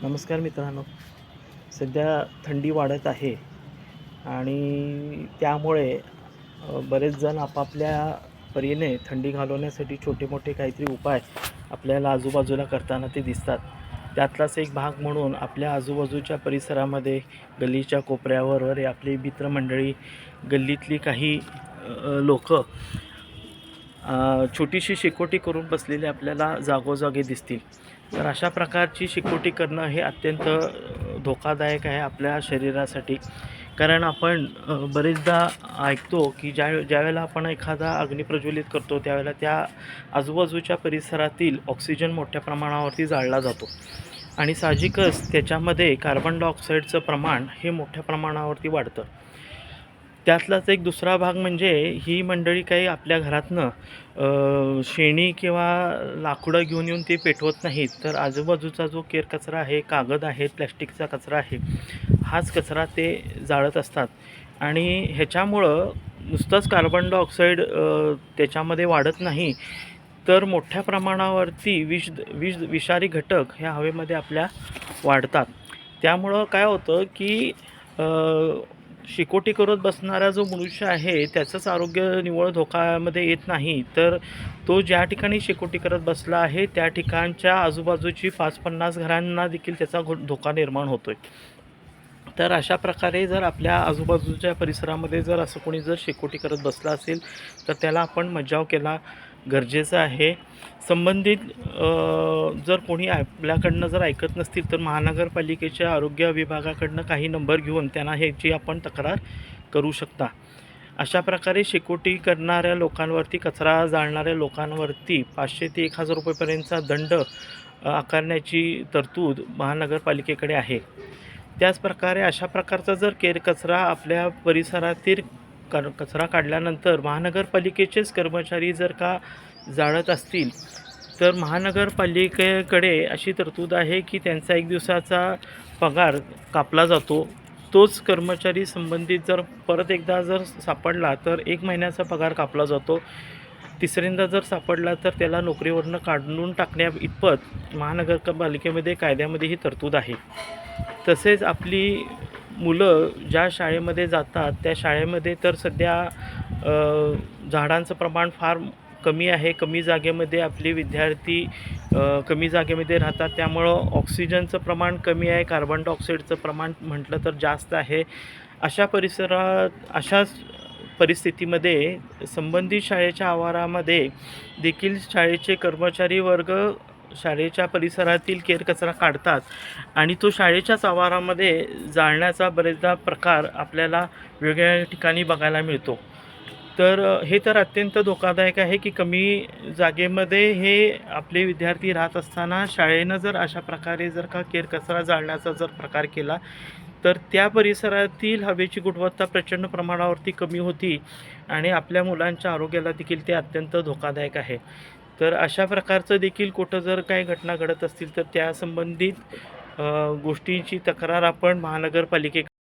नमस्कार मित्रांनो. सध्या थंडी वाढत आहे आणि त्यामुळे बरेच जण आपापल्या परीने थंडी घालवण्यासाठी छोटे-मोठे काहीतरी उपाय आपल्याला आजूबाजूला करताना ते दिसतात. त्यातलाच एक भाग म्हणून आपल्या आजूबाजूच्या परिसरामध्ये गल्लीच्या कोपऱ्यावर वगैरे आपली मित्रमंडळी, गल्लीतली काही लोकं छोटीशी शेकोटी करून बसलेले आपल्याला जागोजागी दिसतील. तर अशा प्रकारची शेकोटी करणं हे अत्यंत धोकादायक आहे आपल्या शरीरासाठी. कारण आपण बरेचदा ऐकतो की ज्यावेळेला आपण एखादा अग्नी प्रज्वलित करतो त्यावेळेला त्या आजूबाजूच्या परिसरातील ऑक्सिजन मोठ्या प्रमाणावरती जाळला जातो आणि साहजिकच त्याच्यामध्ये कार्बन डायऑक्साईडचं प्रमाण हे मोठ्या प्रमाणावरती वाढतं. त्यातलाच एक दुसरा भाग म्हणजे ही मंडळी काही आपल्या घरातनं शेणी किंवा लाकडं घेऊन येऊन ते पेटवत नाहीत, तर आजूबाजूचा जो केरकचरा आहे, कागद आहे, प्लॅस्टिकचा कचरा आहे, हाच कचरा ते जाळत असतात आणि ह्याच्यामुळं नुसतंच कार्बन डायऑक्साईड त्याच्यामध्ये वाढत नाही, तर मोठ्या प्रमाणावरती विषारी घटक ह्या हवेमध्ये आपल्या वाढतात. त्यामुळं काय होतं की शेकोटी करत बसणारा जो मनुष्य आहे त्याचंच आरोग्य निव्वळ धोक्यामध्ये येत नाही, तर तो ज्या ठिकाणी शेकोटी करत बसला आहे त्या ठिकाणच्या आजूबाजूची 5-50 घरांना देखील त्याचा धोका निर्माण होतो आहे. तर अशा प्रकारे जर आपल्या आजूबाजूच्या परिसरामध्ये जर असं कोणी जर शेकोटी करत बसला असेल तर त्याला आपण मज्जाव केला गरजेचं आहे. संबंधित जर कोणी आपल्याकडनं जर ऐकत नसतील तर महानगरपालिकेच्या आरोग्य विभागाकडनं काही नंबर घेऊन त्यांना ह्याची आपण तक्रार करू शकता. अशा प्रकारे शेकोटी करणाऱ्या लोकांवरती, कचरा जाळणाऱ्या लोकांवरती 500 ते 1000 रुपयेपर्यंतचा दंड आकारण्याची तरतूद महानगरपालिकेकडे आहे. त्याचप्रकारे अशा प्रकारचा जर केरकचरा आपल्या परिसरातील कचरा काढल्यानंतर महानगरपालिकेचेच कर्मचारी जर का जाळत असतील तर महानगरपालिकेकडे अशी तरतूद आहे की त्यांचा 1 दिवसाचा पगार कापला जातो. तोच कर्मचारी संबंधित जर परत एकदा जर सापडला तर 1 महिन्याचा पगार कापला जातो. तिसऱ्यांदा जर सापडला तर त्याला नोकरीवरनं काढून टाकण्या इतपत महानगरपालिकेमध्ये कायद्यामध्ये ही तरतूद आहे. तसेच आपली मुलं ज्या शाळेमध्ये जातात त्या शाळेमध्ये तर सध्या झाडांचं प्रमाण फार कमी आहे. कमी जागेमध्ये आपले विद्यार्थी कमी जागेमध्ये राहतात, त्यामुळं ऑक्सिजनचं प्रमाण कमी आहे, कार्बन डायऑक्साईडचं प्रमाण म्हटलं तर जास्त आहे. अशाच परिस्थितीमध्ये संबंधित शाळेच्या आवारामध्ये देखील शाळेचे कर्मचारी वर्ग शाळेच्या परिसरातील केरकचरा काढतात आणि तो शाळेच्याच आवारामध्ये जाळण्याचा बरेचदा प्रकार आपल्याला वेगवेगळ्या ठिकाणी बघायला मिळतो. तर हे तर अत्यंत धोकादायक आहे की कमी जागेमध्ये हे आपले विद्यार्थी राहत असताना शाळेनं जर अशा प्रकारे जर का केरकचरा जाळण्याचा जर प्रकार केला तर त्या परिसरातील हवेची गुणवत्ता प्रचंड प्रमाणावरती कमी होती आणि आपल्या मुलांच्या आरोग्याला देखील ते अत्यंत धोकादायक आहे. तर अशा प्रकारचं देखील कुठं जर काही घटना घडत असतील तर त्या संबंधित गोष्टींची तक्रार आपण महानगरपालिकेकडे